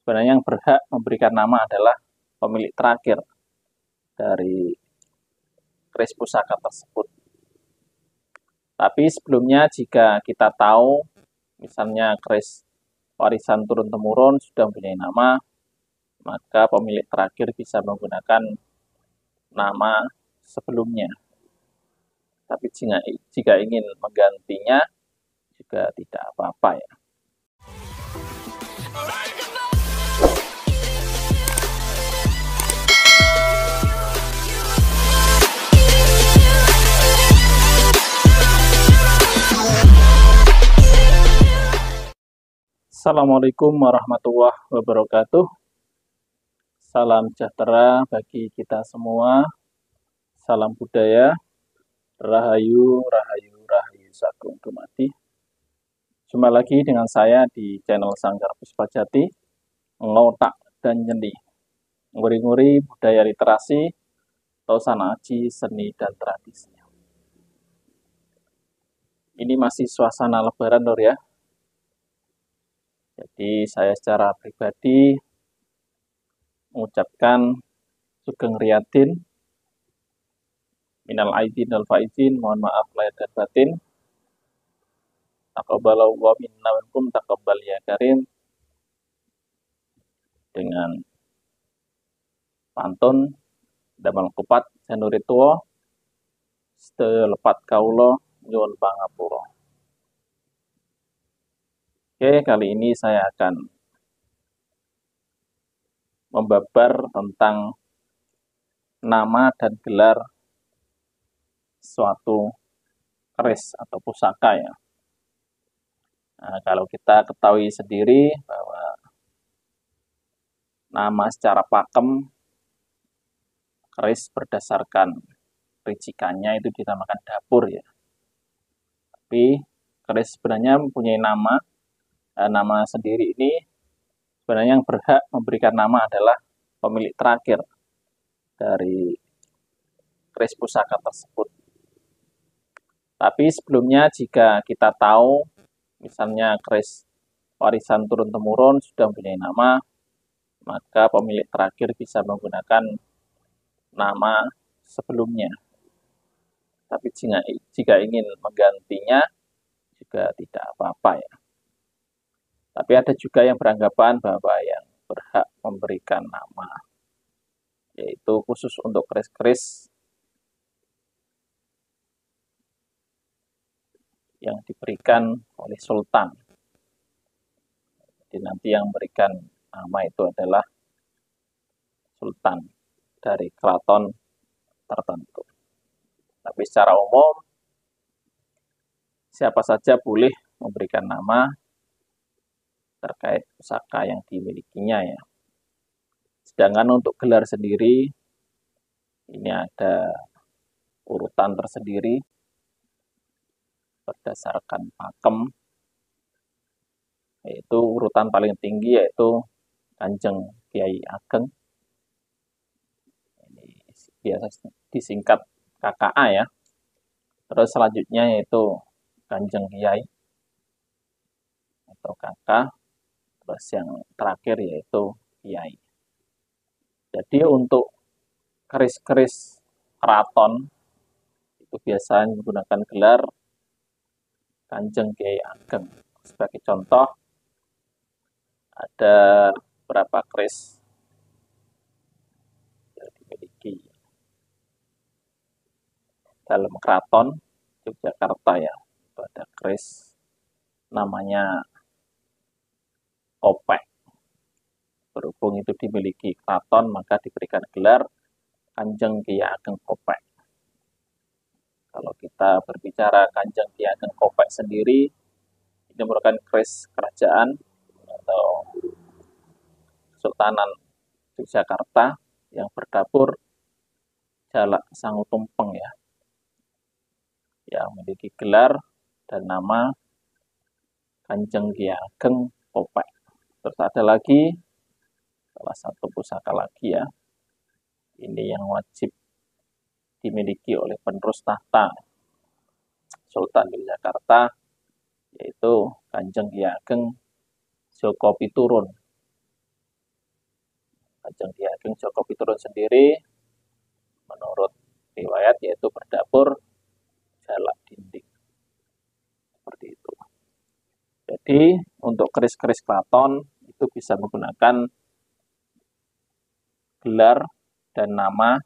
sebenarnya yang berhak memberikan nama adalah pemilik terakhir dari keris pusaka tersebut. Tapi sebelumnya jika kita tahu misalnya keris warisan turun-temurun sudah mempunyai nama, maka pemilik terakhir bisa menggunakan nama sebelumnya. Tapi jika ingin menggantinya juga tidak apa-apa ya. Assalamualaikum warahmatullahi wabarakatuh. Salam sejahtera bagi kita semua. Salam budaya. Rahayu, rahayu, rahayu sagung dumadi. Jumpa lagi dengan saya di channel Sanggar Puspajati, ngotak dan nyeni, nguri-nguri budaya literasi, tausana aji, seni dan tradisi. Ini masih suasana lebaran lor ya. Jadi saya secara pribadi mengucapkan sugeng riyadin, minal aidin wal faizin, mohon maaf lahir dan batin. Taqabbalallahu minna wa minkum taqabbal ya karim. Dengan pantun damel kupat sanurituwa stelepat kaulo nyuwun pangapura. Oke, kali ini saya akan membabar tentang nama dan gelar suatu keris atau pusaka ya. Nah, kalau kita ketahui sendiri bahwa nama secara pakem keris berdasarkan ricikannya itu dinamakan dapur ya. Tapi keris sebenarnya mempunyai nama sendiri. Ini sebenarnya yang berhak memberikan nama adalah pemilik terakhir dari keris pusaka tersebut. Tapi sebelumnya jika kita tahu misalnya keris warisan turun-temurun sudah mempunyai nama, maka pemilik terakhir bisa menggunakan nama sebelumnya. Tapi jika ingin menggantinya juga tidak apa-apa ya. Tapi ada juga yang beranggapan bahwa yang berhak memberikan nama, yaitu khusus untuk keris-keris yang diberikan oleh sultan. Jadi nanti yang memberikan nama itu adalah sultan dari keraton tertentu. Tapi secara umum, siapa saja boleh memberikan nama terkait pusaka yang dimilikinya ya. Sedangkan untuk gelar sendiri, ini ada urutan tersendiri berdasarkan pakem, yaitu urutan paling tinggi yaitu Kanjeng Kiai Ageng. Ini biasa disingkat KKA ya. Terus selanjutnya yaitu Kanjeng Kiai atau Kakak. Terus yang terakhir yaitu Kiai. Jadi untuk keris-keris keraton itu biasanya menggunakan gelar Kanjeng Kiai Ageng. Sebagai contoh, ada beberapa keris yang dimiliki dalam keraton Yogyakarta ya. Itu ada keris namanya Kopek. Berhubung itu dimiliki keraton, maka diberikan gelar Kanjeng Kiai Ageng Kopek. Kalau kita berbicara Kanjeng Kiai Ageng Kopek sendiri, ini merupakan keris kerajaan atau Kesultanan Yogyakarta yang berdapur Jalak Sangu Tumpeng ya, yang memiliki gelar dan nama Kanjeng Kiai Ageng Kopek. Terus ada lagi salah satu pusaka lagi ya, ini yang wajib dimiliki oleh penerus tahta Sultan Yogyakarta, yaitu Kanjeng Kiai Ageng Joko Piturun. Kanjeng Ki Ageng Joko Piturun sendiri menurut riwayat yaitu berdapur jalak dinding. Seperti itu. Jadi untuk keris-keris keraton itu bisa menggunakan gelar dan nama.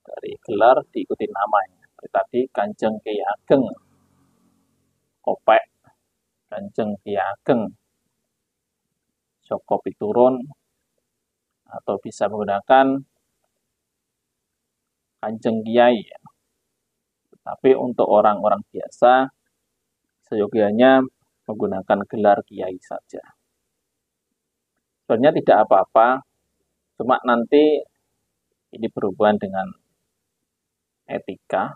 Dari gelar diikuti namanya. Seperti tadi Kanjeng Ki Ageng Kopek, Kanjeng Ki Ageng Joko Piturun, atau bisa menggunakan Kanjeng Kiai. Tapi untuk orang-orang biasa, seyogianya menggunakan gelar Kiai saja. Sebenarnya tidak apa-apa, cuma nanti ini berhubungan dengan etika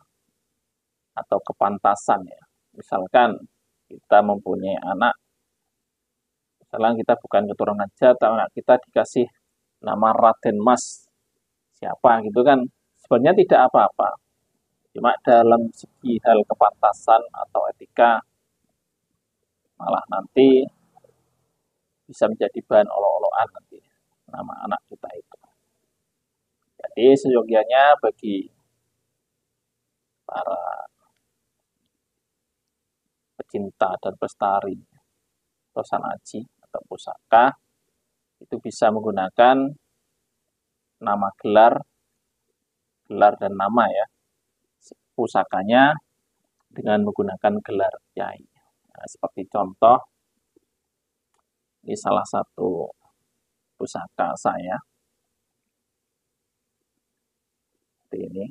atau kepantasan ya. Misalkan kita mempunyai anak, misalkan kita bukan keturunan Jata, anak kita dikasih nama Raden Mas, siapa gitu kan, sebenarnya tidak apa-apa. Cuma dalam segi hal kepantasan atau etika, malah nanti bisa menjadi bahan olok-olokan nanti nama anak kita itu. Jadi seyogianya bagi para pecinta dan pelestari tosanaji atau pusaka itu bisa menggunakan nama gelar dan nama ya, pusakanya dengan menggunakan gelar Kiai. Nah, seperti contoh, ini salah satu pusaka saya. Seperti ini.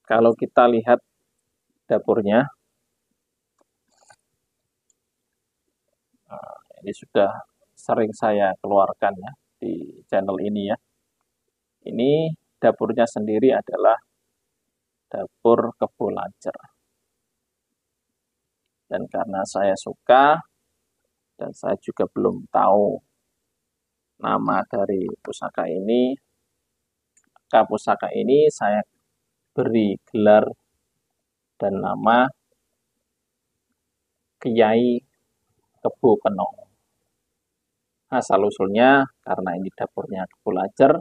Kalau kita lihat dapurnya, nah, ini sudah sering saya keluarkan ya di channel ini ya. Ini dapurnya sendiri adalah dapur Kebo Lajer. Dan karena saya suka dan saya juga belum tahu nama dari pusaka ini, maka pusaka ini saya beri gelar dan nama Kiai Kebo Kenong. Asal-usulnya karena ini dapurnya Kebo Lajer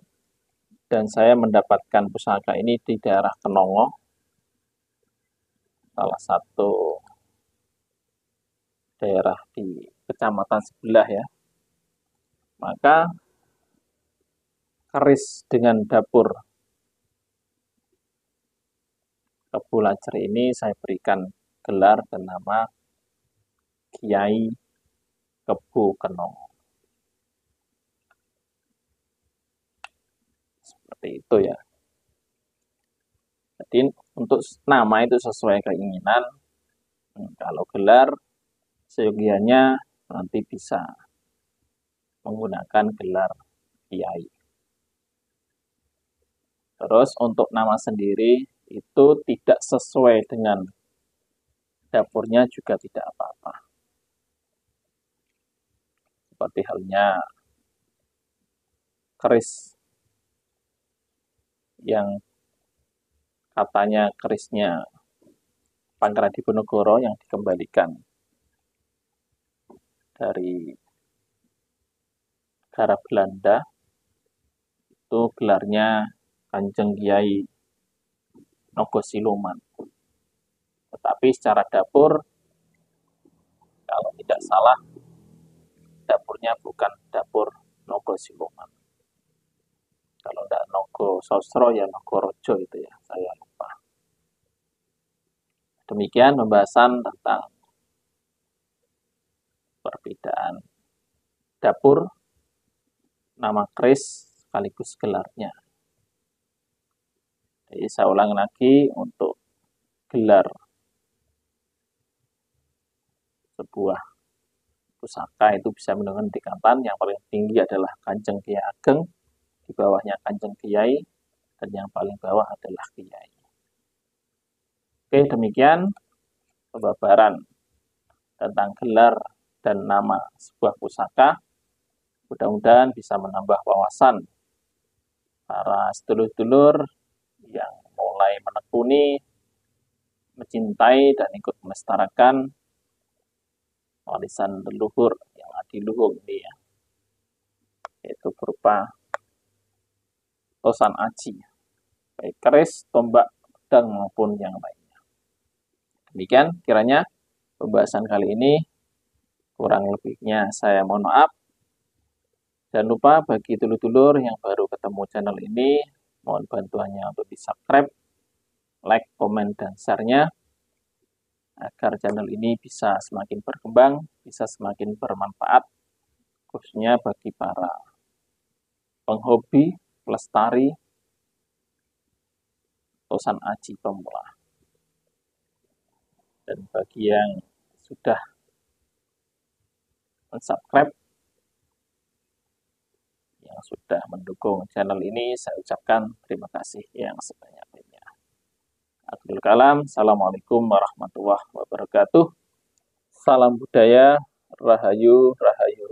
dan saya mendapatkan pusaka ini di daerah Kenongo, salah satu daerah di kecamatan sebelah ya. Maka keris dengan dapur Kebo Lajer ini saya berikan gelar dan nama Kiai Kebo Kenong. Seperti itu ya. Jadi untuk nama itu sesuai keinginan. Kalau gelar seyogianya nanti bisa menggunakan gelar Kiai. Terus untuk nama sendiri itu tidak sesuai dengan dapurnya juga tidak apa-apa. Seperti halnya keris yang katanya kerisnya Pangeran Diponegoro yang dikembalikan dari negara Belanda, itu gelarnya Kanjeng Kiai Nogosiloman. Tetapi secara dapur, kalau tidak salah, dapurnya bukan dapur Nogosiloman. Kalau tidak Nogo Sosro, ya Nogorojo itu ya, saya lupa. Demikian pembahasan tentang perbedaan dapur, nama keris, sekaligus gelarnya. Jadi saya ulang lagi, untuk gelar sebuah pusaka itu bisa menggunakan tingkatan. Yang paling tinggi adalah Kanjeng Kiai Ageng, di bawahnya Kanjeng Kiai, dan yang paling bawah adalah Kiai. Oke, demikian pembabaran tentang gelar dan nama sebuah pusaka. Mudah-mudahan bisa menambah wawasan para sedulur-sedulur yang mulai menekuni, mencintai, dan ikut melestarikan warisan leluhur yang adiluhung ini ya. yaitu berupa tosan aji, baik keris, tombak, pedang maupun yang lainnya. Demikian kiranya pembahasan kali ini, kurang lebihnya saya mohon maaf. Jangan lupa bagi dulur-dulur yang baru ketemu channel ini, mohon bantuannya untuk di-subscribe, like, komen, dan share-nya, agar channel ini bisa semakin berkembang, bisa semakin bermanfaat, khususnya bagi para penghobi, pelestari, tosan aji pemula. Dan bagi yang sudah subscribe, yang sudah mendukung channel ini, saya ucapkan terima kasih yang sebanyak-banyaknya. Akhirul kalam, Assalamualaikum warahmatullahi wabarakatuh. Salam budaya, rahayu, rahayu.